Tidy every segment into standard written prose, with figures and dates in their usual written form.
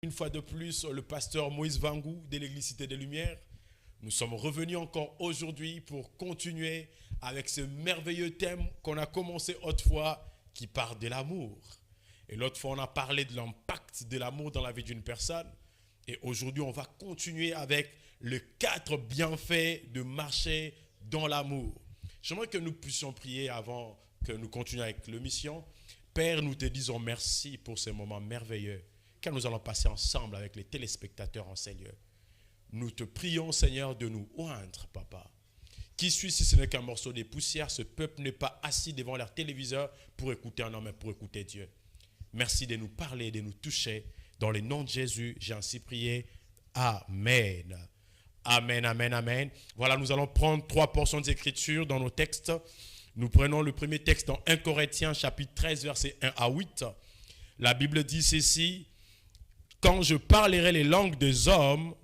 Une fois de plus, le pasteur Moïse Vangou de l'Église Cité des Lumières. Nous sommes revenus encore aujourd'hui pour continuer avec ce merveilleux thème qu'on a commencé autrefois qui parle de l'amour. Et l'autre fois, on a parlé de l'impact de l'amour dans la vie d'une personne. Et aujourd'hui, on va continuer avec les 4 bienfaits de marcher dans l'amour. J'aimerais que nous puissions prier avant que nous continuions avec l'émission. Père, nous te disons merci pour ces moments merveilleux car nous allons passer ensemble avec les téléspectateurs en ces lieux. Nous te prions, Seigneur, de nous oindre, Papa. Qui suis si ce n'est qu'un morceau de poussière? Ce peuple n'est pas assis devant leur téléviseur pour écouter un homme, mais pour écouter Dieu. Merci de nous parler, de nous toucher. Dans le nom de Jésus, j'ai ainsi prié. Amen. Amen, amen, amen. Voilà, nous allons prendre 3 portions d'écriture dans nos textes. Nous prenons le premier texte dans 1 Corinthiens, chapitre 13, versets 1 à 8. La Bible dit ceci: quand je parlerai les langues des hommes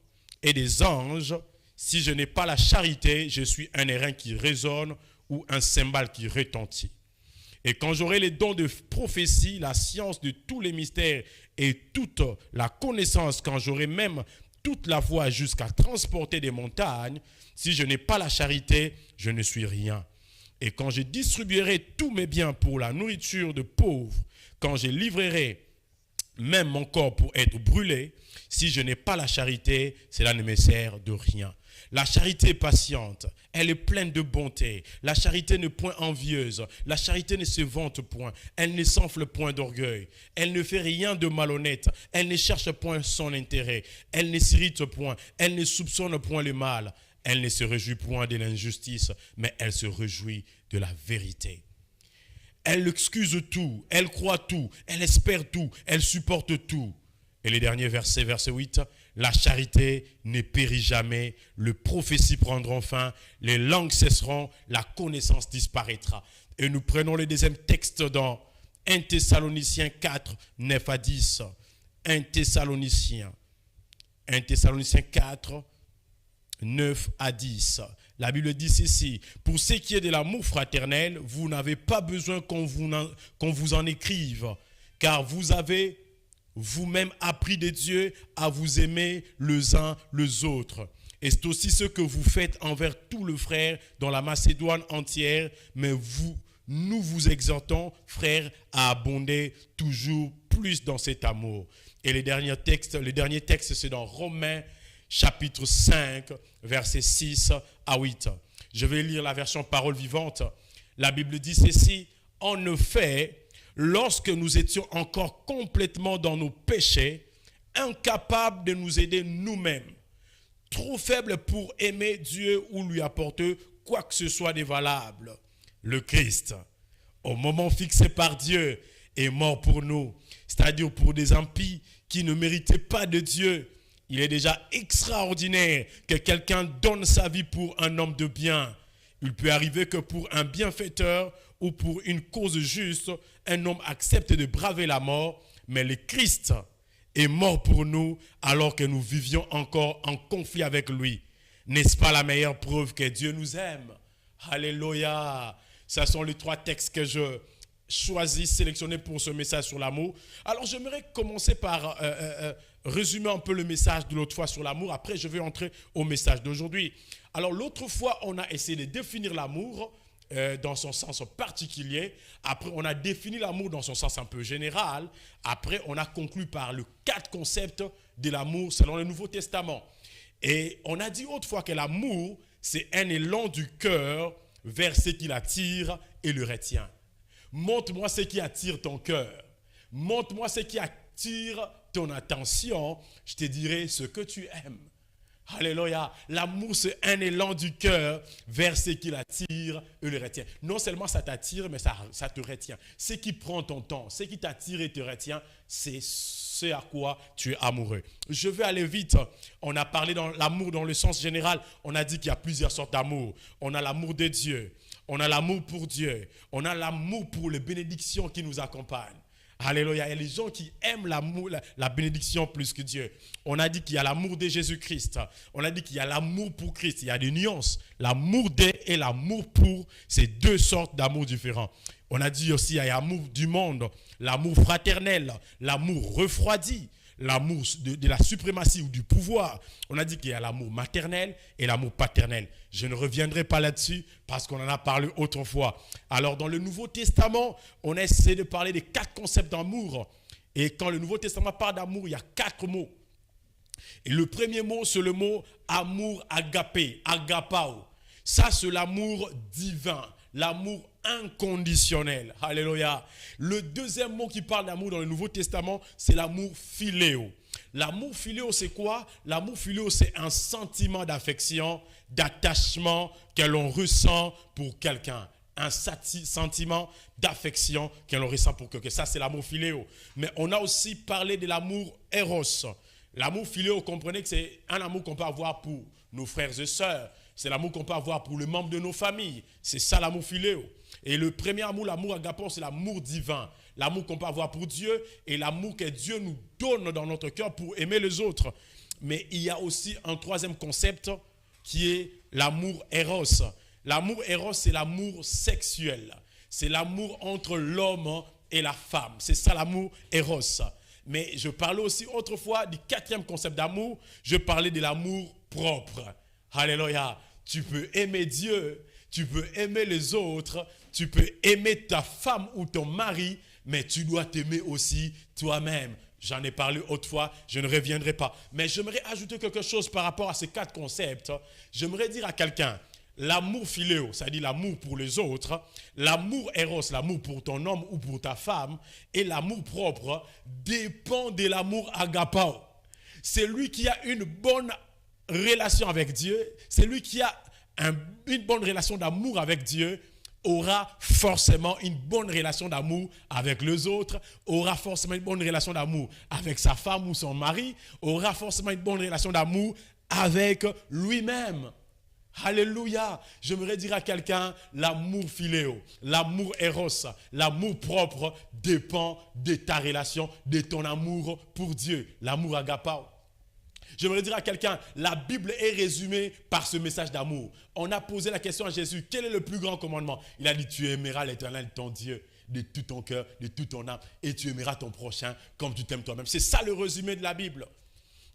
et des anges, si je n'ai pas la charité, je suis un airain qui résonne ou un cymbale qui retentit. Et quand j'aurai les dons de prophétie, la science de tous les mystères et toute la connaissance, quand j'aurai même toute la foi jusqu'à transporter des montagnes, si je n'ai pas la charité, je ne suis rien. Et quand je distribuerai tous mes biens pour la nourriture de pauvres, quand je livrerai même mon corps pour être brûlé, si je n'ai pas la charité, cela ne me sert de rien. La charité est patiente, elle est pleine de bonté. La charité n'est point envieuse, la charité ne se vante point, elle ne s'enfle point d'orgueil, elle ne fait rien de malhonnête, elle ne cherche point son intérêt, elle ne s'irrite point, elle ne soupçonne point le mal, elle ne se réjouit point de l'injustice, mais elle se réjouit de la vérité. Elle excuse tout, elle croit tout, elle espère tout, elle supporte tout. Et le dernier verset, verset 8, la charité ne périt jamais, les prophéties prendront fin, les langues cesseront, la connaissance disparaîtra. Et nous prenons le deuxième texte dans 1 Thessaloniciens 4, 9 à 10. 1 Thessaloniciens 4, 9 à 10. La Bible dit ceci: pour ce qui est de l'amour fraternel, vous n'avez pas besoin qu'on vous en écrive, car vous avez vous-même appris de Dieu à vous aimer les uns les autres. Et c'est aussi ce que vous faites envers tous les frères dans la Macédoine entière, mais nous vous exhortons, frères, à abonder toujours plus dans cet amour. Et le dernier texte, c'est dans Romains chapitre 5, versets 6 à 8. Je vais lire la version parole vivante. La Bible dit ceci: en effet, lorsque nous étions encore complètement dans nos péchés, incapables de nous aider nous-mêmes, trop faibles pour aimer Dieu ou lui apporter quoi que ce soit de valable, le Christ, au moment fixé par Dieu, est mort pour nous, c'est-à-dire pour des impies qui ne méritaient pas de Dieu. Il est déjà extraordinaire que quelqu'un donne sa vie pour un homme de bien. Il peut arriver que pour un bienfaiteur ou pour une cause juste, un homme accepte de braver la mort, mais le Christ est mort pour nous alors que nous vivions encore en conflit avec lui. N'est-ce pas la meilleure preuve que Dieu nous aime? Alléluia! Ce sont les 3 textes que je choisis, sélectionnés pour ce message sur l'amour. Alors j'aimerais commencer par résumer un peu le message de l'autre fois sur l'amour. Après, je vais entrer au message d'aujourd'hui. Alors l'autre fois, on a essayé de définir l'amour dans son sens particulier. Après, on a défini l'amour dans son sens un peu général. Après, on a conclu par les 4 concepts de l'amour selon le Nouveau Testament. Et on a dit autrefois que l'amour, c'est un élan du cœur vers ce qui l'attire et le retient. Montre-moi ce qui attire ton cœur. Montre-moi ce qui attire ton attention. Je te dirai ce que tu aimes. Alléluia. L'amour, c'est un élan du cœur vers ce qui l'attire et le retient. Non seulement ça t'attire, mais ça te retient. Ce qui prend ton temps, ce qui t'attire et te retient, c'est ce à quoi tu es amoureux. Je vais aller vite. On a parlé de l'amour dans le sens général. On a dit qu'il y a plusieurs sortes d'amour. On a l'amour de Dieu. On a l'amour pour Dieu. On a l'amour pour les bénédictions qui nous accompagnent. Alléluia. Il y a les gens qui aiment l'amour, la bénédiction plus que Dieu. On a dit qu'il y a l'amour de Jésus-Christ. On a dit qu'il y a l'amour pour Christ. Il y a des nuances. L'amour de et l'amour pour, c'est 2 sortes d'amour différents. On a dit aussi qu'il y a l'amour du monde, l'amour fraternel, l'amour refroidi, l'amour de la suprématie ou du pouvoir, on a dit qu'il y a l'amour maternel et l'amour paternel. Je ne reviendrai pas là-dessus parce qu'on en a parlé autrefois. Alors dans le Nouveau Testament, on essaie de parler des 4 concepts d'amour. Et quand le Nouveau Testament parle d'amour, il y a 4 mots. Et le premier mot, c'est le mot amour agapé, agapao. Ça, c'est l'amour divin, l'amour inconditionnel. Alléluia. Le deuxième mot qui parle d'amour dans le Nouveau Testament, c'est l'amour philéo. L'amour philéo, c'est quoi? L'amour philéo, c'est un sentiment d'affection, d'attachement que l'on ressent pour quelqu'un. Un sentiment d'affection que l'on ressent pour quelqu'un. Ça, c'est l'amour philéo. Mais on a aussi parlé de l'amour eros. L'amour philéo, comprenez que c'est un amour qu'on peut avoir pour nos frères et sœurs. C'est l'amour qu'on peut avoir pour les membres de nos familles. C'est ça l'amour philéo. Et le premier amour, l'amour agapon, c'est l'amour divin. L'amour qu'on peut avoir pour Dieu et l'amour que Dieu nous donne dans notre cœur pour aimer les autres. Mais il y a aussi un troisième concept qui est l'amour eros. L'amour eros, c'est l'amour sexuel. C'est l'amour entre l'homme et la femme. C'est ça l'amour eros. Mais je parlais aussi autrefois du 4e concept d'amour. Je parlais de l'amour propre. Alléluia. Tu peux aimer Dieu, tu peux aimer les autres, tu peux aimer ta femme ou ton mari, mais tu dois t'aimer aussi toi-même. J'en ai parlé autrefois, je ne reviendrai pas. Mais j'aimerais ajouter quelque chose par rapport à ces 4 concepts. J'aimerais dire à quelqu'un, l'amour philéo, c'est-à-dire l'amour pour les autres, l'amour eros, l'amour pour ton homme ou pour ta femme, et l'amour propre dépend de l'amour agapao. C'est lui qui a une bonne relation avec Dieu, c'est lui qui a une bonne relation d'amour avec Dieu, aura forcément une bonne relation d'amour avec les autres, aura forcément une bonne relation d'amour avec sa femme ou son mari, aura forcément une bonne relation d'amour avec lui-même. Alléluia. J'aimerais dire à quelqu'un, l'amour philéo, l'amour eros, l'amour propre dépend de ta relation, de ton amour pour Dieu, l'amour agapao. J'aimerais dire à quelqu'un, la Bible est résumée par ce message d'amour. On a posé la question à Jésus, quel est le plus grand commandement? Il a dit, tu aimeras l'Éternel, ton Dieu, de tout ton cœur, de toute ton âme, et tu aimeras ton prochain comme tu t'aimes toi-même. C'est ça le résumé de la Bible.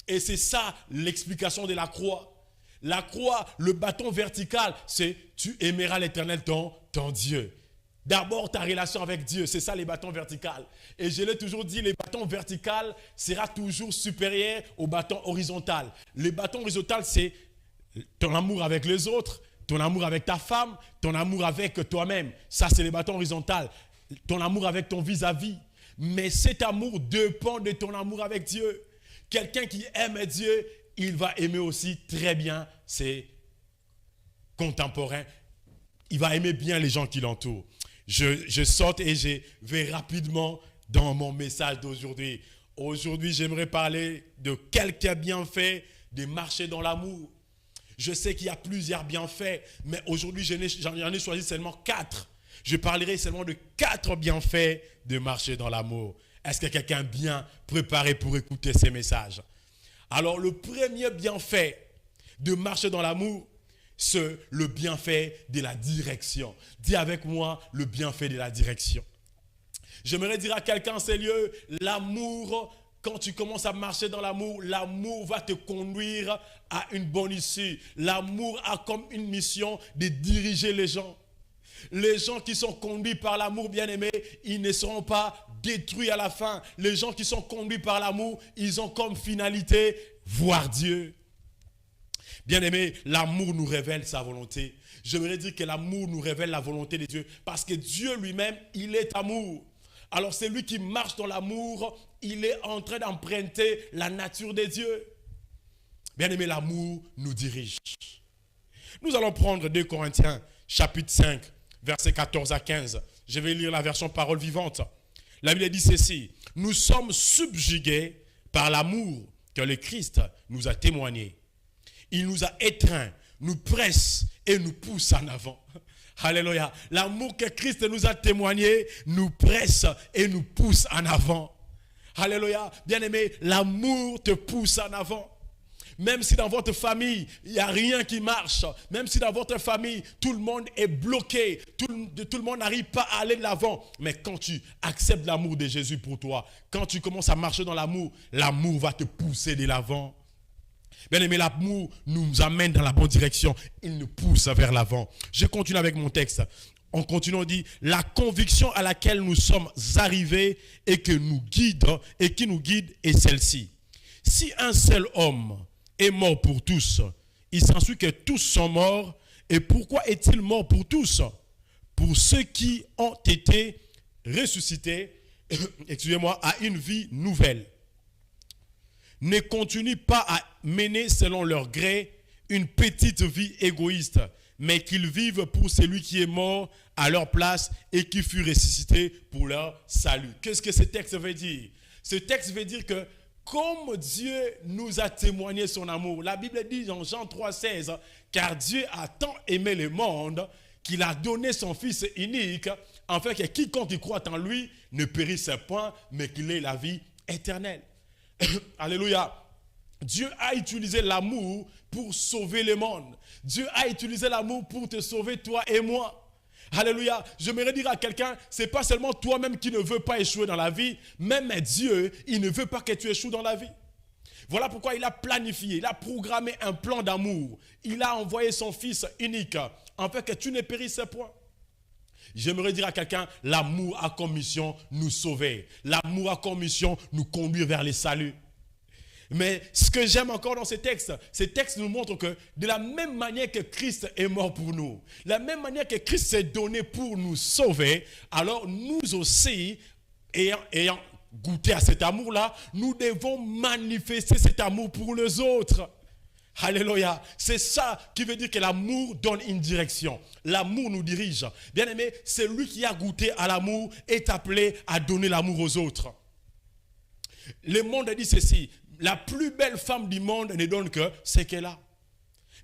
Et c'est ça l'explication de la croix. La croix, le bâton vertical, c'est tu aimeras l'Éternel, ton Dieu. D'abord, ta relation avec Dieu, c'est ça les bâtons verticaux. Et je l'ai toujours dit, les bâtons verticaux sera toujours supérieur au bâton horizontal. Les bâtons horizontaux, c'est ton amour avec les autres, ton amour avec ta femme, ton amour avec toi-même. Ça, c'est les bâtons horizontaux. Ton amour avec ton vis-à-vis. Mais cet amour dépend de ton amour avec Dieu. Quelqu'un qui aime Dieu, il va aimer aussi très bien ses contemporains. Il va aimer bien les gens qui l'entourent. Je saute et je vais rapidement dans mon message d'aujourd'hui. Aujourd'hui, j'aimerais parler de quelques bienfaits de marcher dans l'amour. Je sais qu'il y a plusieurs bienfaits, mais aujourd'hui, j'en ai choisi seulement 4. Je parlerai seulement de 4 bienfaits de marcher dans l'amour. Est-ce que quelqu'un est bien préparé pour écouter ces messages? Alors, le premier bienfait de marcher dans l'amour, c'est le bienfait de la direction. Dis avec moi le bienfait de la direction. J'aimerais dire à quelqu'un, c'est lieu, l'amour, quand tu commences à marcher dans l'amour, l'amour va te conduire à une bonne issue. L'amour a comme une mission de diriger les gens. Les gens qui sont conduits par l'amour, bien-aimé, ils ne seront pas détruits à la fin. Les gens qui sont conduits par l'amour, ils ont comme finalité voir Dieu. Bien-aimé, l'amour nous révèle sa volonté. J'aimerais dire que l'amour nous révèle la volonté de Dieu. Parce que Dieu lui-même, il est amour. Alors celui qui marche dans l'amour, il est en train d'emprunter la nature de Dieu. Bien-aimé, l'amour nous dirige. Nous allons prendre 2 Corinthiens, chapitre 5, versets 14 à 15. Je vais lire la version parole vivante. La Bible dit ceci. Nous sommes subjugués par l'amour que le Christ nous a témoigné. Il nous a étreints, nous presse et nous pousse en avant. Alléluia. L'amour que Christ nous a témoigné nous presse et nous pousse en avant. Alléluia. Bien-aimé, l'amour te pousse en avant. Même si dans votre famille, il n'y a rien qui marche. Même si dans votre famille, tout le monde est bloqué. Tout le monde n'arrive pas à aller de l'avant. Mais quand tu acceptes l'amour de Jésus pour toi, quand tu commences à marcher dans l'amour, l'amour va te pousser de l'avant. Bien aimé, l'amour nous amène dans la bonne direction. Il nous pousse vers l'avant. Je continue avec mon texte. On continue, on dit, la conviction à laquelle nous sommes arrivés et qui nous guide est celle-ci. Si un seul homme est mort pour tous, il s'ensuit que tous sont morts. Et pourquoi est-il mort pour tous? Pour ceux qui ont été ressuscités, excusez-moi, à une vie nouvelle. Ne continuent pas à mener selon leur gré une petite vie égoïste, mais qu'ils vivent pour celui qui est mort à leur place et qui fut ressuscité pour leur salut. Qu'est-ce que ce texte veut dire? Ce texte veut dire que comme Dieu nous a témoigné son amour, la Bible dit dans Jean 3,16, car Dieu a tant aimé le monde qu'il a donné son Fils unique, afin que quiconque y croit en lui ne périsse point, mais qu'il ait la vie éternelle. Alléluia. Dieu a utilisé l'amour pour sauver le monde. Dieu a utilisé l'amour pour te sauver toi et moi. Alléluia. J'aimerais dire à quelqu'un, c'est pas seulement toi-même qui ne veux pas échouer dans la vie, même Dieu, il ne veut pas que tu échoues dans la vie. Voilà pourquoi il a planifié, il a programmé un plan d'amour. Il a envoyé son Fils unique, afin que tu ne périsses point. J'aimerais dire à quelqu'un, l'amour a comme mission nous sauver. L'amour a comme mission nous conduire vers le salut. Mais ce que j'aime encore dans ces textes nous montrent que de la même manière que Christ est mort pour nous, de la même manière que Christ s'est donné pour nous sauver, alors nous aussi, ayant goûté à cet amour-là, nous devons manifester cet amour pour les autres. Alléluia. C'est ça qui veut dire que l'amour donne une direction. L'amour nous dirige. Bien aimé, celui qui a goûté à l'amour est appelé à donner l'amour aux autres. Le monde dit ceci, la plus belle femme du monde ne donne que ce qu'elle a.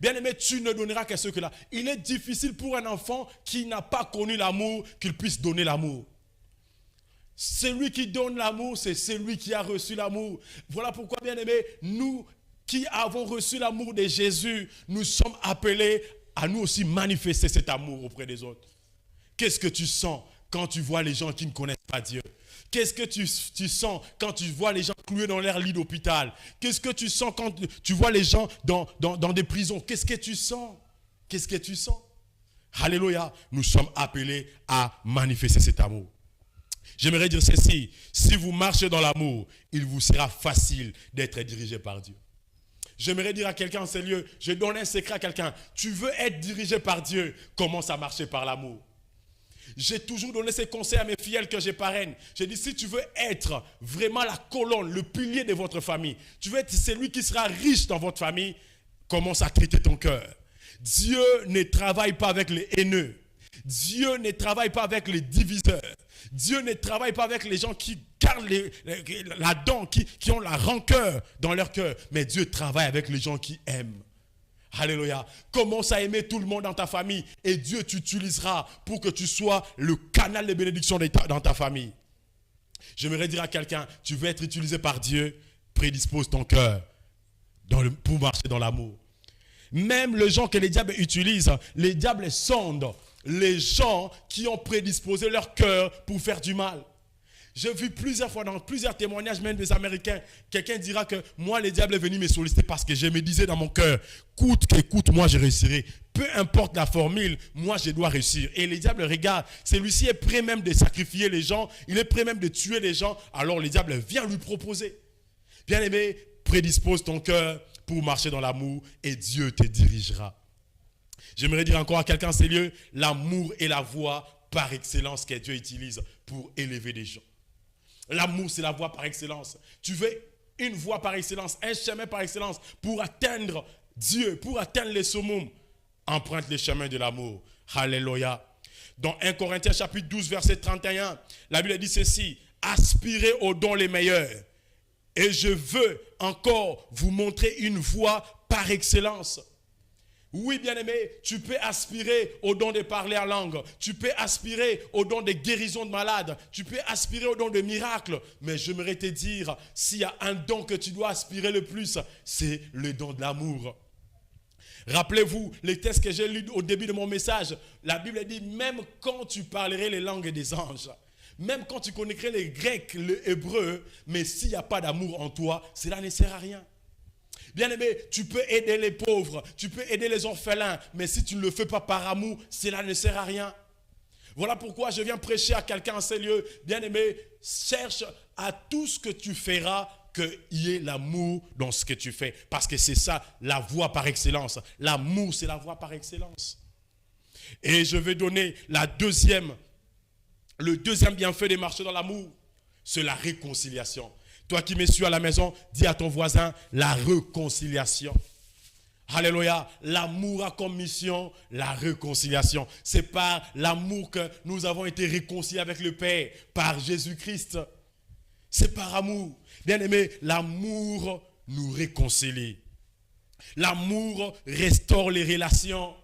Bien aimé, tu ne donneras que ce qu'elle a. Il est difficile pour un enfant qui n'a pas connu l'amour qu'il puisse donner l'amour. Celui qui donne l'amour, c'est celui qui a reçu l'amour. Voilà pourquoi, bien aimé, nous qui avons reçu l'amour de Jésus, nous sommes appelés à nous aussi manifester cet amour auprès des autres. Qu'est-ce que tu sens quand tu vois les gens qui ne connaissent pas Dieu? Qu'est-ce que tu sens quand tu vois les gens cloués dans leur lit d'hôpital? Qu'est-ce que tu sens quand tu vois les gens dans des prisons? Qu'est-ce que tu sens? Qu'est-ce que tu sens? Alléluia, nous sommes appelés à manifester cet amour. J'aimerais dire ceci, si vous marchez dans l'amour, il vous sera facile d'être dirigé par Dieu. J'aimerais dire à quelqu'un en ces lieux, je donne un secret à quelqu'un, tu veux être dirigé par Dieu, commence à marcher par l'amour. J'ai toujours donné ces conseils à mes fillettes que je parraine. J'ai dit, si tu veux être vraiment la colonne, le pilier de votre famille, tu veux être celui qui sera riche dans votre famille, commence à traiter ton cœur. Dieu ne travaille pas avec les haineux. Dieu ne travaille pas avec les diviseurs. Dieu ne travaille pas avec les gens qui gardent la dent, qui ont la rancœur dans leur cœur. Mais Dieu travaille avec les gens qui aiment. Alléluia. Commence à aimer tout le monde dans ta famille et Dieu t'utilisera pour que tu sois le canal de bénédiction dans ta famille. J'aimerais dire à quelqu'un, tu veux être utilisé par Dieu, prédispose ton cœur pour marcher dans l'amour. Même les gens que les diables utilisent, les diables sondent les gens qui ont prédisposé leur cœur pour faire du mal. J'ai vu plusieurs fois dans plusieurs témoignages, même des Américains, quelqu'un dira que moi, le diable est venu me solliciter parce que je me disais dans mon cœur, coûte que coûte, moi je réussirai. Peu importe la formule, moi je dois réussir. Et le diable regarde, celui-ci est prêt même de sacrifier les gens, il est prêt même de tuer les gens, alors le diable vient lui proposer. Bien aimé, prédispose ton cœur pour marcher dans l'amour et Dieu te dirigera. J'aimerais dire encore à quelqu'un, c'est lieu, l'amour est la voie par excellence que Dieu utilise pour élever des gens. L'amour, c'est la voie par excellence. Tu veux une voie par excellence, un chemin par excellence pour atteindre Dieu, pour atteindre les summums. Emprunte les chemins de l'amour. Alléluia. Dans 1 Corinthiens chapitre 12, verset 31, la Bible dit ceci, aspirez aux dons les meilleurs. Et je veux encore vous montrer une voie par excellence. Oui, bien-aimé, tu peux aspirer au don de parler en langue. Tu peux aspirer au don de guérison de malades. Tu peux aspirer au don de miracles. Mais j'aimerais te dire, s'il y a un don que tu dois aspirer le plus, c'est le don de l'amour. Rappelez-vous, les textes que j'ai lus au début de mon message, la Bible dit, même quand tu parlerais les langues des anges, même quand tu connaîtrais les grecs, le hébreu, mais s'il n'y a pas d'amour en toi, cela ne sert à rien. Bien-aimé, tu peux aider les pauvres, tu peux aider les orphelins, mais si tu ne le fais pas par amour, cela ne sert à rien. Voilà pourquoi je viens prêcher à quelqu'un en ces lieux. Bien-aimé, cherche à tout ce que tu feras, qu'il y ait l'amour dans ce que tu fais. Parce que c'est ça, la voie par excellence. L'amour, c'est la voie par excellence. Et je vais donner le deuxième bienfait de marcher dans l'amour, c'est la réconciliation. Toi qui me suis à la maison, dis à ton voisin la réconciliation. Alléluia. L'amour a comme mission la réconciliation. C'est par l'amour que nous avons été réconciliés avec le Père, par Jésus-Christ. C'est par amour. Bien-aimé, l'amour nous réconcilie. L'amour restaure les relations.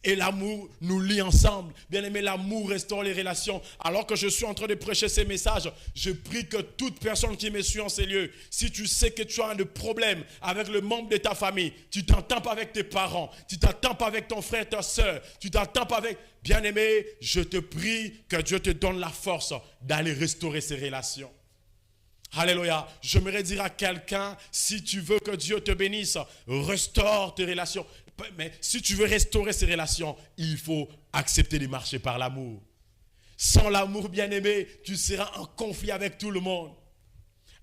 Et l'amour nous lie ensemble. Bien-aimé, l'amour restaure les relations. Alors que je suis en train de prêcher ces messages, je prie que toute personne qui me suit en ces lieux, si tu sais que tu as un problème avec le membre de ta famille, tu t'entends pas avec tes parents, tu t'entends pas avec ton frère, ta soeur, tu t'entends pas avec... Bien-aimé, je te prie que Dieu te donne la force d'aller restaurer ces relations. Alléluia. J'aimerais dire à quelqu'un, si tu veux que Dieu te bénisse, restaure tes relations. Mais si tu veux restaurer ces relations, il faut accepter de marcher par l'amour. Sans l'amour, bien-aimé, tu seras en conflit avec tout le monde.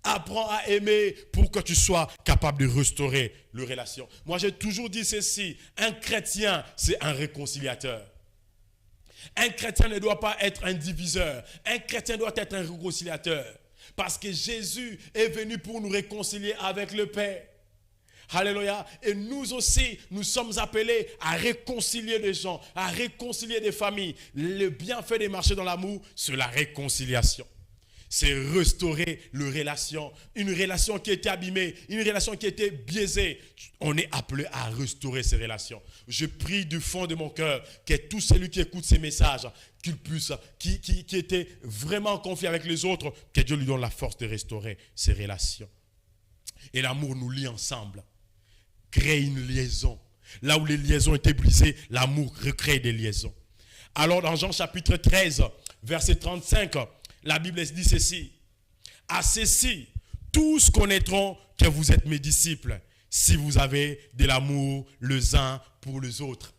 Apprends à aimer pour que tu sois capable de restaurer les relations. Moi, j'ai toujours dit ceci, un chrétien, c'est un réconciliateur. Un chrétien ne doit pas être un diviseur. Un chrétien doit être un réconciliateur. Parce que Jésus est venu pour nous réconcilier avec le Père. Alléluia. Et nous aussi, nous sommes appelés à réconcilier des gens, à réconcilier des familles. Le bienfait de marcher dans l'amour, c'est la réconciliation. C'est restaurer les relations. Une relation qui était abîmée, une relation qui était biaisée. On est appelé à restaurer ces relations. Je prie du fond de mon cœur que tout celui qui écoute ces messages, qu'il puisse, qui était vraiment en conflit avec les autres, que Dieu lui donne la force de restaurer ces relations. Et l'amour nous lie ensemble. Crée une liaison. Là où les liaisons étaient brisées, l'amour recrée des liaisons. Alors dans Jean chapitre 13, verset 35, la Bible dit ceci. À ceci, tous connaîtront que vous êtes mes disciples, si vous avez de l'amour les uns pour les autres.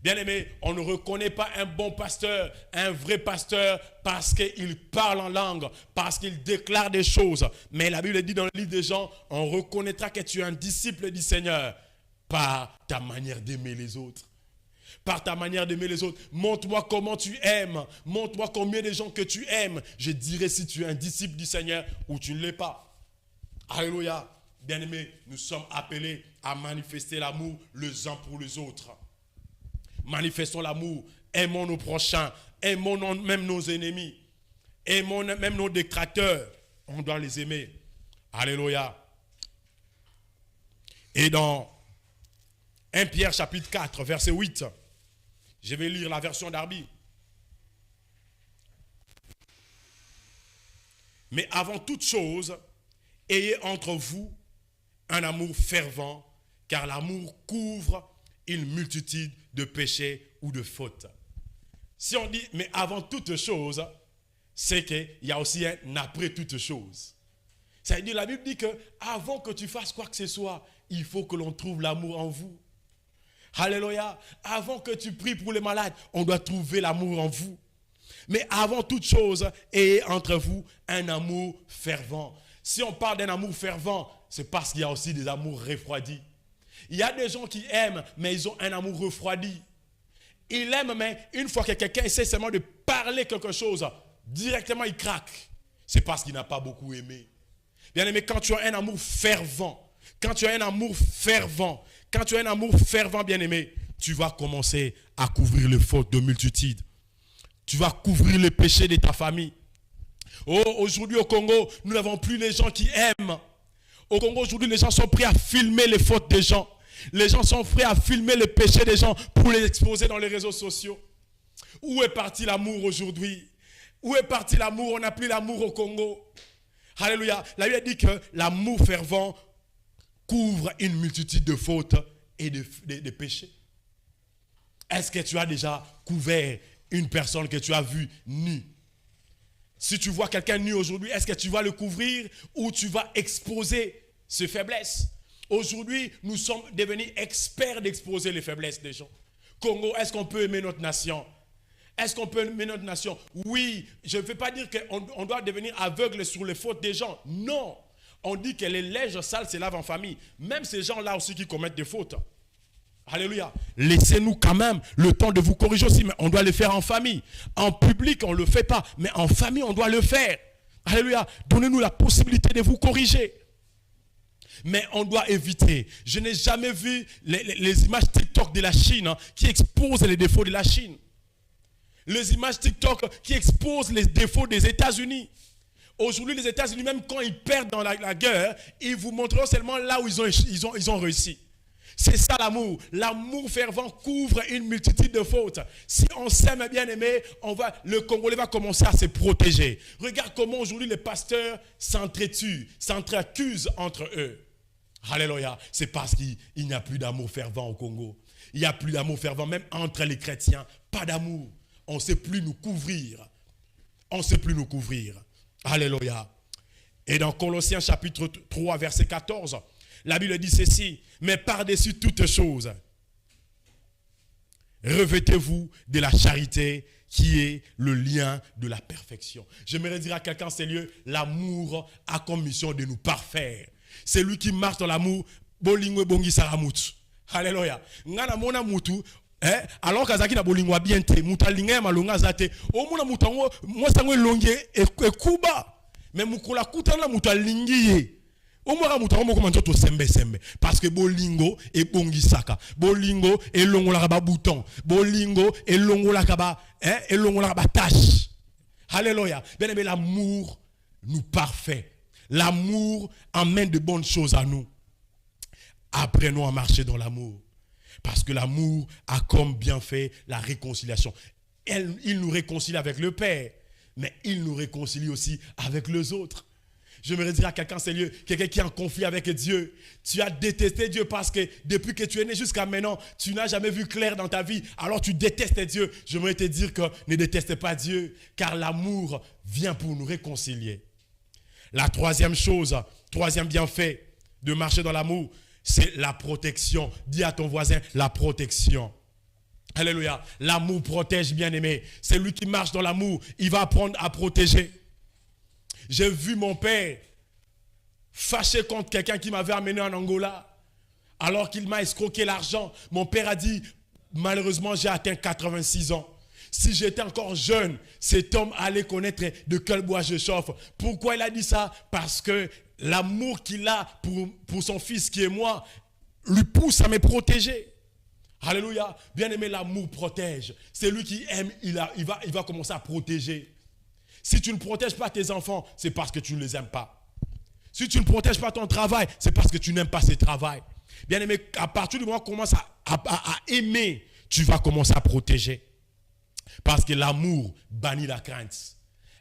Bien-aimé, on ne reconnaît pas un bon pasteur, un vrai pasteur, parce qu'il parle en langue, parce qu'il déclare des choses. Mais la Bible dit dans le livre de Jean, on reconnaîtra que tu es un disciple du Seigneur par ta manière d'aimer les autres. Par ta manière d'aimer les autres. Montre-moi comment tu aimes. Montre-moi combien de gens que tu aimes. Je dirai si tu es un disciple du Seigneur ou tu ne l'es pas. Alléluia. Bien-aimé, nous sommes appelés à manifester l'amour les uns pour les autres. Manifestons l'amour, aimons nos prochains, aimons même nos ennemis, aimons même nos détracteurs. On doit les aimer. Alléluia. Et dans 1 Pierre chapitre 4, verset 8, je vais lire la version d'Arby. Mais avant toute chose, ayez entre vous un amour fervent, car l'amour couvre une multitude de péchés ou de fautes. Si on dit, mais avant toute chose, c'est qu'il y a aussi un après toute chose. Ça veut dire, la Bible dit que avant que tu fasses quoi que ce soit, il faut que l'on trouve l'amour en vous. Alléluia. Avant que tu pries pour les malades, on doit trouver l'amour en vous. Mais avant toute chose, ayez entre vous un amour fervent. Si on parle d'un amour fervent, c'est parce qu'il y a aussi des amours refroidis. Il y a des gens qui aiment, mais ils ont un amour refroidi. Ils aiment, mais une fois que quelqu'un essaie seulement de parler quelque chose, directement il craque. C'est parce qu'il n'a pas beaucoup aimé. Bien aimé, quand tu as un amour fervent, bien aimé, tu vas commencer à couvrir les fautes de multitudes. Tu vas couvrir les péchés de ta famille. Oh, aujourd'hui au Congo, nous n'avons plus les gens qui aiment. Au Congo, aujourd'hui, les gens sont prêts à filmer les fautes des gens. Les gens sont prêts à filmer les péchés des gens pour les exposer dans les réseaux sociaux. Où est parti l'amour aujourd'hui? Où est parti l'amour? On n'a plus l'amour au Congo. Alléluia. La Bible dit que l'amour fervent couvre une multitude de fautes et de péchés. Est-ce que tu as déjà couvert une personne que tu as vue nue? Si tu vois quelqu'un nu aujourd'hui, est-ce que tu vas le couvrir ou tu vas exposer ses faiblesses? Aujourd'hui, nous sommes devenus experts d'exposer les faiblesses des gens. Congo, est-ce qu'on peut aimer notre nation? Est-ce qu'on peut aimer notre nation? Oui, je ne veux pas dire qu'on doit devenir aveugle sur les fautes des gens. Non. On dit que les lèges sales se lavent en famille. Même ces gens-là aussi qui commettent des fautes. Alléluia. Laissez-nous quand même le temps de vous corriger aussi, mais on doit le faire en famille. En public, on ne le fait pas, mais en famille, on doit le faire. Alléluia. Donnez-nous la possibilité de vous corriger. Mais on doit éviter. Je n'ai jamais vu les images TikTok de la Chine qui exposent les défauts de la Chine. Les images TikTok qui exposent les défauts des États-Unis. Aujourd'hui, les États-Unis, même quand ils perdent dans la guerre, ils vous montreront seulement là où ils ont réussi. C'est ça l'amour. L'amour fervent couvre une multitude de fautes. Si on s'aime bien aimé, le Congolais va commencer à se protéger. Regarde comment aujourd'hui les pasteurs s'entretuent, s'entre-accusent entre eux. Alléluia. C'est parce qu'il n'y a plus d'amour fervent au Congo. Il n'y a plus d'amour fervent, même entre les chrétiens. Pas d'amour. On ne sait plus nous couvrir. On ne sait plus nous couvrir. Alléluia. Et dans Colossiens chapitre 3, verset 14, la Bible dit ceci: mais par-dessus toutes choses, revêtez-vous de la charité qui est le lien de la perfection. J'aimerais dire à quelqu'un, c'est lieu, l'amour a comme mission de nous parfaire. C'est lui qui marche dans l'amour. Bolingo bongi saramutu. Alléluia. Ngana mona mutu. Alors kazaki na bolingwa bien te mutalinga malonga zate o mona mutango mo sango longe e kuba mais mukula kutana mutalingiye o mora mutango moko manzoto sembe parce que bolingo e bongisaka bolingo e longola ba bouton bolingo e longola ba e longola ba tâche. Alléluia. Bien aimé, l'amour nous parfait. L'amour amène de bonnes choses à nous. Apprenons à marcher dans l'amour. Parce que l'amour a comme bienfait la réconciliation. Il nous réconcilie avec le Père, mais il nous réconcilie aussi avec les autres. Je me dire à quelqu'un, c'est lieu, quelqu'un qui est en conflit avec Dieu. Tu as détesté Dieu parce que depuis que tu es né jusqu'à maintenant, tu n'as jamais vu clair dans ta vie. Alors tu détestes Dieu. Je voudrais te dire que ne déteste pas Dieu, car l'amour vient pour nous réconcilier. La troisième chose, troisième bienfait de marcher dans l'amour, c'est la protection. Dis à ton voisin, la protection. Alléluia. L'amour protège, bien-aimé. C'est lui qui marche dans l'amour. Il va apprendre à protéger. J'ai vu mon père fâché contre quelqu'un qui m'avait amené en Angola. Alors qu'il m'a escroqué l'argent. Mon père a dit, malheureusement, j'ai atteint 86 ans. Si j'étais encore jeune, cet homme allait connaître de quel bois je chauffe. Pourquoi il a dit ça? Parce que l'amour qu'il a pour son fils qui est moi lui pousse à me protéger. Alléluia. Bien aimé, l'amour protège. C'est lui qui aime, il va commencer à protéger. Si tu ne protèges pas tes enfants, c'est parce que tu ne les aimes pas. Si tu ne protèges pas ton travail, c'est parce que tu n'aimes pas ce travail. Bien aimé, à partir du moment où tu commences à aimer, tu vas commencer à protéger. Parce que l'amour bannit la crainte.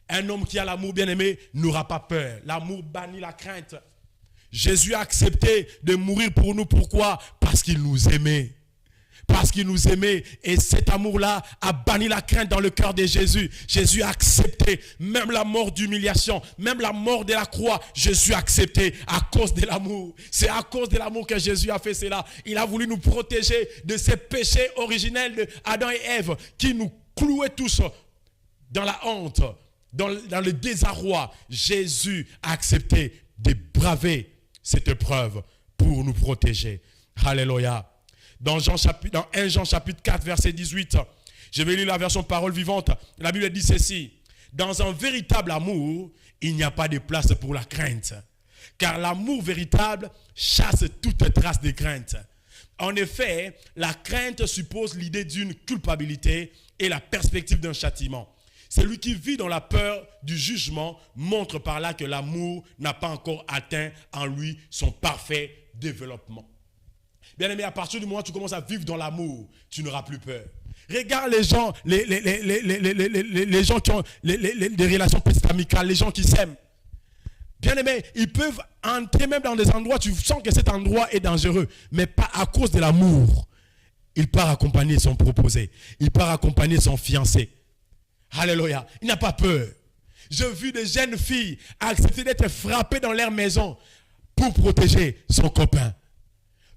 Un homme qui a l'amour, bien aimé, n'aura pas peur. L'amour bannit la crainte. Jésus a accepté de mourir pour nous. Pourquoi? Parce qu'il nous aimait. Parce qu'il nous aimait. Et cet amour-là a banni la crainte dans le cœur de Jésus. Jésus a accepté même la mort d'humiliation, même la mort de la croix. Jésus a accepté à cause de l'amour. C'est à cause de l'amour que Jésus a fait cela. Il a voulu nous protéger de ces péchés originels d'Adam et Ève qui nous clouaient tous dans la honte, dans le désarroi. Jésus a accepté de braver cette épreuve pour nous protéger. Alléluia. Dans 1 Jean chapitre 4, verset 18, je vais lire la version parole vivante. La Bible dit ceci: dans un véritable amour, il n'y a pas de place pour la crainte. Car l'amour véritable chasse toute trace de crainte. En effet, la crainte suppose l'idée d'une culpabilité et la perspective d'un châtiment. Celui qui vit dans la peur du jugement montre par là que l'amour n'a pas encore atteint en lui son parfait développement. Bien aimé, à partir du moment où tu commences à vivre dans l'amour, tu n'auras plus peur. Regarde les gens, les gens qui ont des relations petites amicales, les gens qui s'aiment. Bien aimé, ils peuvent entrer même dans des endroits, tu sens que cet endroit est dangereux, mais pas à cause de l'amour. Il part accompagner son proposé, il part accompagner son fiancé. Alléluia, il n'a pas peur. J'ai vu des jeunes filles accepter d'être frappées dans leur maison pour protéger son copain.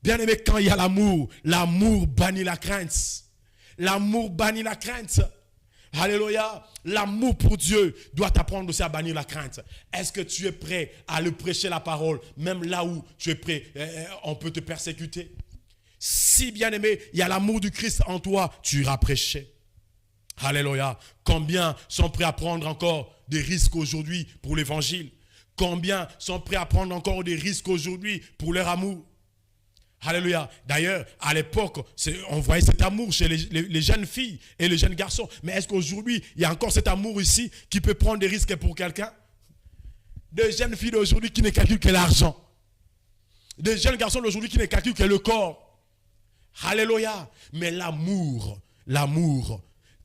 Bien aimé, quand il y a l'amour, l'amour bannit la crainte. L'amour bannit la crainte. Alléluia. L'amour pour Dieu doit t'apprendre aussi à bannir la crainte. Est-ce que tu es prêt à le prêcher la parole, même là où tu es prêt, on peut te persécuter? Si, bien aimé, il y a l'amour du Christ en toi, tu iras prêcher. Alléluia. Combien sont prêts à prendre encore des risques aujourd'hui pour l'évangile? Combien sont prêts à prendre encore des risques aujourd'hui pour leur amour? Alléluia. D'ailleurs, à l'époque, on voyait cet amour chez les jeunes filles et les jeunes garçons. Mais est-ce qu'aujourd'hui, il y a encore cet amour ici qui peut prendre des risques pour quelqu'un? Des jeunes filles d'aujourd'hui qui ne calculent que l'argent. Des jeunes garçons d'aujourd'hui qui ne calculent que le corps. Alléluia. Mais l'amour,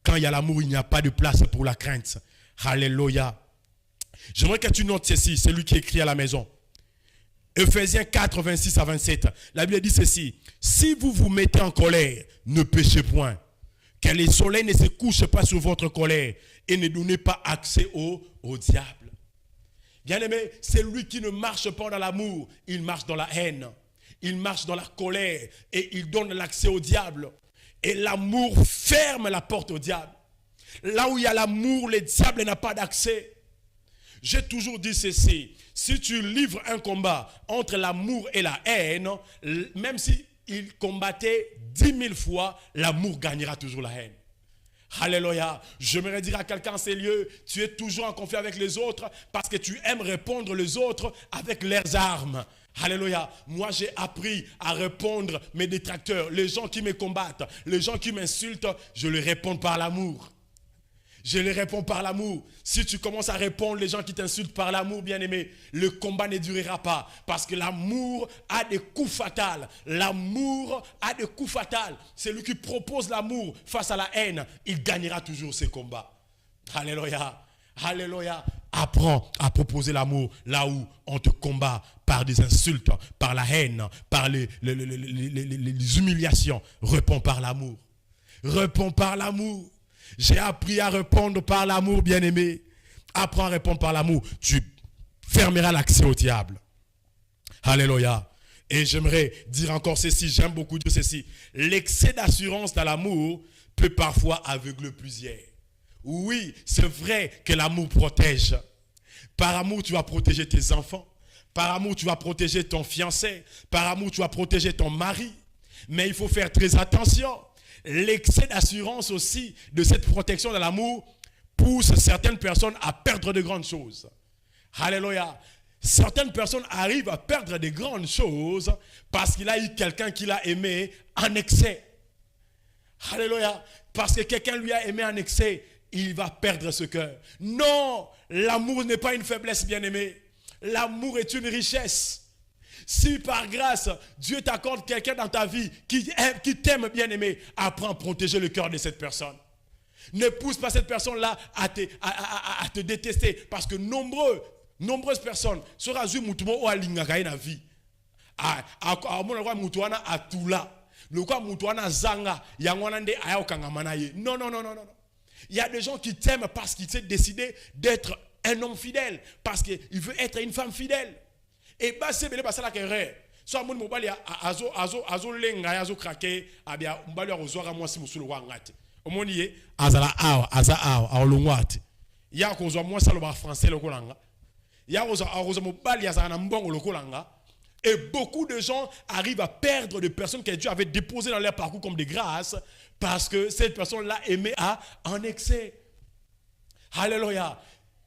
quand il y a l'amour, il n'y a pas de place pour la crainte. Alléluia. J'aimerais que tu notes ceci, c'est lui qui écrit à la maison. Ephésiens 4, 26 à 27. La Bible dit ceci. Si vous vous mettez en colère, ne péchez point. Que le soleil ne se couche pas sur votre colère et ne donnez pas accès au diable. Bien aimé, c'est lui qui ne marche pas dans l'amour, il marche dans la haine. Il marche dans la colère et il donne l'accès au diable. Et l'amour ferme la porte au diable. Là où il y a l'amour, le diable n'a pas d'accès. J'ai toujours dit ceci. Si tu livres un combat entre l'amour et la haine, même s'il combattait 10 000 fois, l'amour gagnera toujours la haine. Alléluia. J'aimerais dire à quelqu'un en ces lieux, tu es toujours en conflit avec les autres parce que tu aimes répondre les autres avec leurs armes. Alléluia. Moi, j'ai appris à répondre mes détracteurs, les gens qui me combattent, les gens qui m'insultent, je les réponds par l'amour. Je les réponds par l'amour. Si tu commences à répondre les gens qui t'insultent par l'amour, bien-aimé, le combat ne durera pas. Parce que l'amour a des coups fatals. L'amour a des coups fatals. C'est lui qui propose l'amour face à la haine. Il gagnera toujours ses combats. Alléluia. Alléluia. Apprends à proposer l'amour là où on te combat par des insultes, par la haine, par les humiliations. Réponds par l'amour. Réponds par l'amour. J'ai appris à répondre par l'amour, bien-aimé. Apprends à répondre par l'amour. Tu fermeras l'accès au diable. Alléluia. Et j'aimerais dire encore ceci, j'aime beaucoup dire ceci. L'excès d'assurance dans l'amour peut parfois aveugler plusieurs. Oui, c'est vrai que l'amour protège. Par amour, tu vas protéger tes enfants. Par amour, tu vas protéger ton fiancé. Par amour, tu vas protéger ton mari. Mais il faut faire très attention. L'excès d'assurance aussi de cette protection de l'amour pousse certaines personnes à perdre de grandes choses. Alléluia. Certaines personnes arrivent à perdre de grandes choses parce qu'il a eu quelqu'un qui l'a aimé en excès. Alléluia. Parce que quelqu'un lui a aimé en excès, il va perdre ce cœur. Non, l'amour n'est pas une faiblesse, bien-aimé. L'amour est une richesse. Si par grâce, Dieu t'accorde quelqu'un dans ta vie qui t'aime, bien-aimé, apprends à protéger le cœur de cette personne. Ne pousse pas cette personne-là à te détester. Parce que nombreuses personnes sera zu mutumo o alingaka na vie. Amona kwa mutuana atula. Le kwa mutuana zanga yangwana nde aya okangama ye. Non. Il y a des gens qui t'aiment parce qu'ils s'est décidé d'être un homme fidèle, parce qu'il veut être une femme fidèle. Et bah c'est bien parce que la guerre. Soit mon mobile azo lenga azo craquer abia mbali ozora moi si musulu wangate. Omoni azala aza olongwate. Ya ko zo moi ça le français le kolanga. Ya ko zo mobile azana na mbongo le kolanga. Et beaucoup de gens arrivent à perdre des personnes que Dieu avait déposées dans leur parcours comme des grâces parce que cette personne-là aimait en excès. Alléluia.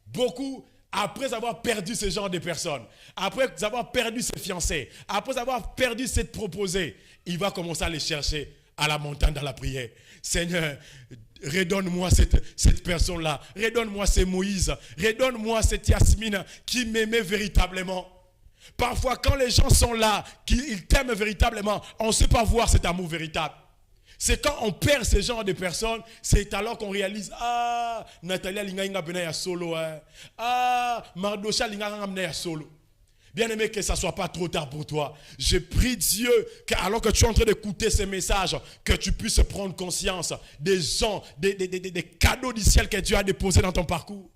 Beaucoup, après avoir perdu ce genre de personnes, après avoir perdu ses fiancés, après avoir perdu cette proposée, il va commencer à les chercher à la montagne dans la prière. Seigneur, redonne-moi cette personne-là. Redonne-moi ce Moïse. Redonne-moi cette Yasmine qui m'aimait véritablement. Parfois, quand les gens sont là, qu'ils t'aiment véritablement, on ne sait pas voir cet amour véritable. C'est quand on perd ce genre de personnes, c'est alors qu'on réalise, ah, Nathalie Linga Benaya solo, ah, Mardosha Linga solo. Bien aimé, que ça ne soit pas trop tard pour toi. Je prie Dieu alors que tu es en train d'écouter ces messages, que tu puisses prendre conscience des gens, des cadeaux du ciel que Dieu a déposés dans ton parcours.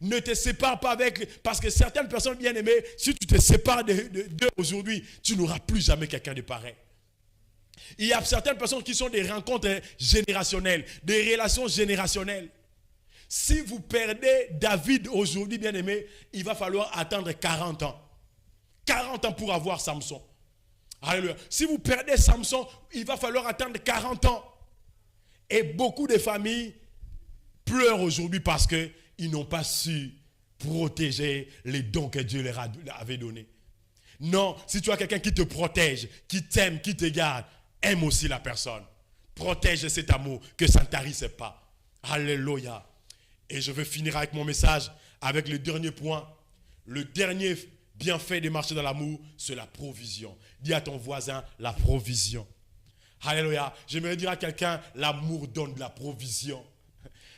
Ne te sépare pas avec, parce que certaines personnes bien aimées, si tu te sépares d'eux aujourd'hui, tu n'auras plus jamais quelqu'un de pareil. Il y a certaines personnes qui sont des rencontres générationnelles, des relations générationnelles. Si vous perdez David aujourd'hui, bien aimé, il va falloir attendre 40 ans. 40 ans pour avoir Samson. Alléluia. Si vous perdez Samson, il va falloir attendre 40 ans. Et beaucoup de familles pleurent aujourd'hui parce qu'ils n'ont pas su protéger les dons que Dieu leur avait donnés. Non, si tu as quelqu'un qui te protège, qui t'aime, qui te garde, aime aussi la personne. Protège cet amour, que ça ne tarisse pas. Alléluia. Et je veux finir avec mon message, avec le dernier point. Le dernier bienfait de marcher dans l'amour, c'est la provision. Dis à ton voisin, la provision. Alléluia. J'aimerais dire à quelqu'un, l'amour donne de la provision.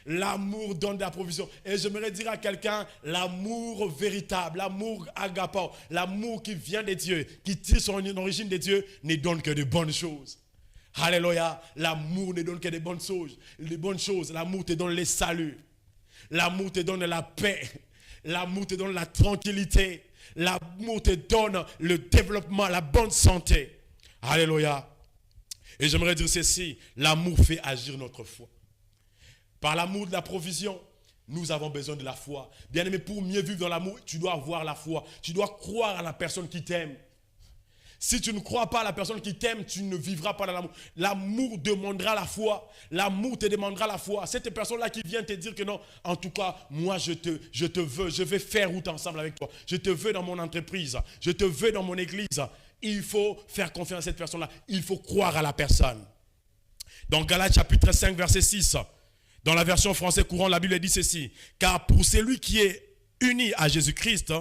L'amour donne de la provision. Et j'aimerais dire à quelqu'un, l'amour véritable, l'amour agapao, l'amour qui vient de Dieu, qui tire son origine de Dieu, ne donne que de bonnes choses. Alléluia. L'amour ne donne que de bonnes choses. Les bonnes choses. L'amour te donne le salut. L'amour te donne la paix. L'amour te donne la tranquillité. L'amour te donne le développement, la bonne santé. Alléluia. Et j'aimerais dire ceci, l'amour fait agir notre foi. Par l'amour de la provision, nous avons besoin de la foi. Bien aimé, pour mieux vivre dans l'amour, tu dois avoir la foi. Tu dois croire à la personne qui t'aime. Si tu ne crois pas à la personne qui t'aime, tu ne vivras pas dans l'amour. L'amour demandera la foi. L'amour te demandera la foi. Cette personne-là qui vient te dire que non, en tout cas, moi je te veux, je vais faire route ensemble avec toi. Je te veux dans mon entreprise, je te veux dans mon église. Il faut faire confiance à cette personne-là. Il faut croire à la personne. Dans Galates chapitre 5, verset 6, dans la version française courante, la Bible dit ceci. Car pour celui qui est uni à Jésus-Christ,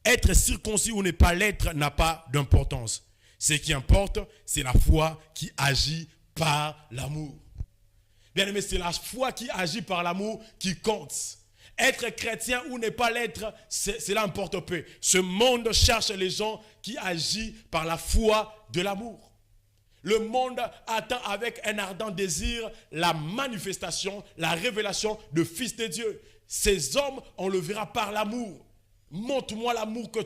être circoncis ou ne pas l'être n'a pas d'importance. Ce qui importe, c'est la foi qui agit par l'amour. Bien aimé, c'est la foi qui agit par l'amour qui compte. Être chrétien ou ne pas l'être, cela importe peu. Ce monde cherche les gens qui agissent par la foi de l'amour. Le monde attend avec un ardent désir la manifestation, la révélation de Fils de Dieu. Ces hommes, on le verra par l'amour. Montre-moi l'amour que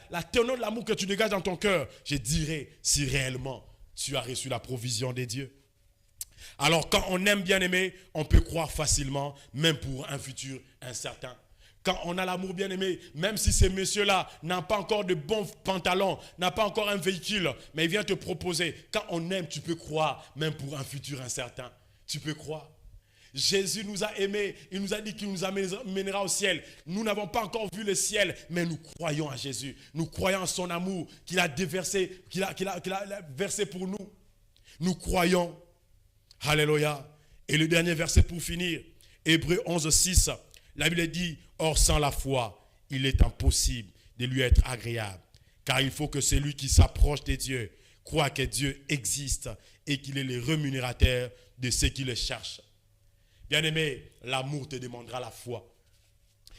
la teneur de l'amour que tu dégages dans ton cœur. Je dirai si réellement tu as reçu la provision de Dieu. Alors quand on aime bien aimer, on peut croire facilement, même pour un futur incertain. Quand on a l'amour bien aimé, même si ces messieurs-là n'ont pas encore de bons pantalons, n'ont pas encore un véhicule, mais ils viennent te proposer. Quand on aime, tu peux croire, même pour un futur incertain. Tu peux croire. Jésus nous a aimés, il nous a dit qu'il nous amènera au ciel. Nous n'avons pas encore vu le ciel, mais nous croyons à Jésus. Nous croyons en son amour qu'il a déversé, qu'il a versé pour nous. Nous croyons. Alléluia. Et le dernier verset pour finir, Hébreux 11, 6, la Bible dit, or sans la foi, il est impossible de lui être agréable. Car il faut que celui qui s'approche de Dieu croit que Dieu existe et qu'il est le rémunérateur de ceux qui le cherchent. Bien-aimé, l'amour te demandera la foi.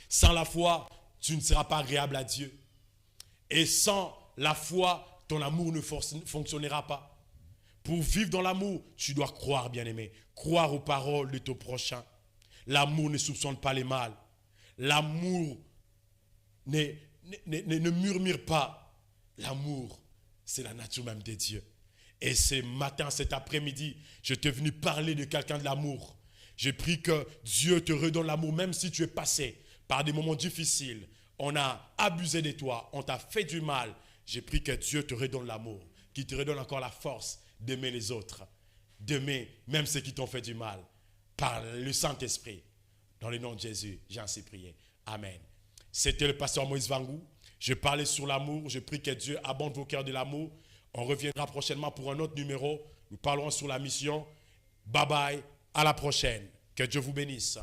Sans la foi, tu ne seras pas agréable à Dieu. Et sans la foi, ton amour ne fonctionnera pas. Pour vivre dans l'amour, tu dois croire, bien-aimé. Croire aux paroles de ton prochain. L'amour ne soupçonne pas les mal. L'amour ne murmure pas. L'amour, c'est la nature même de Dieu. Et ce matin, cet après-midi, je t'ai venu parler de quelqu'un de l'amour. Je prie que Dieu te redonne l'amour, même si tu es passé par des moments difficiles. On a abusé de toi, on t'a fait du mal. Je prie que Dieu te redonne l'amour, qu'il te redonne encore la force d'aimer les autres, d'aimer même ceux qui t'ont fait du mal, par le Saint-Esprit. Dans le nom de Jésus, j'ai ainsi prié. Amen. C'était le pasteur Moïse Vangou. Je parlais sur l'amour. Je prie que Dieu abonde vos cœurs de l'amour. On reviendra prochainement pour un autre numéro. Nous parlerons sur la mission. Bye bye. À la prochaine. Que Dieu vous bénisse.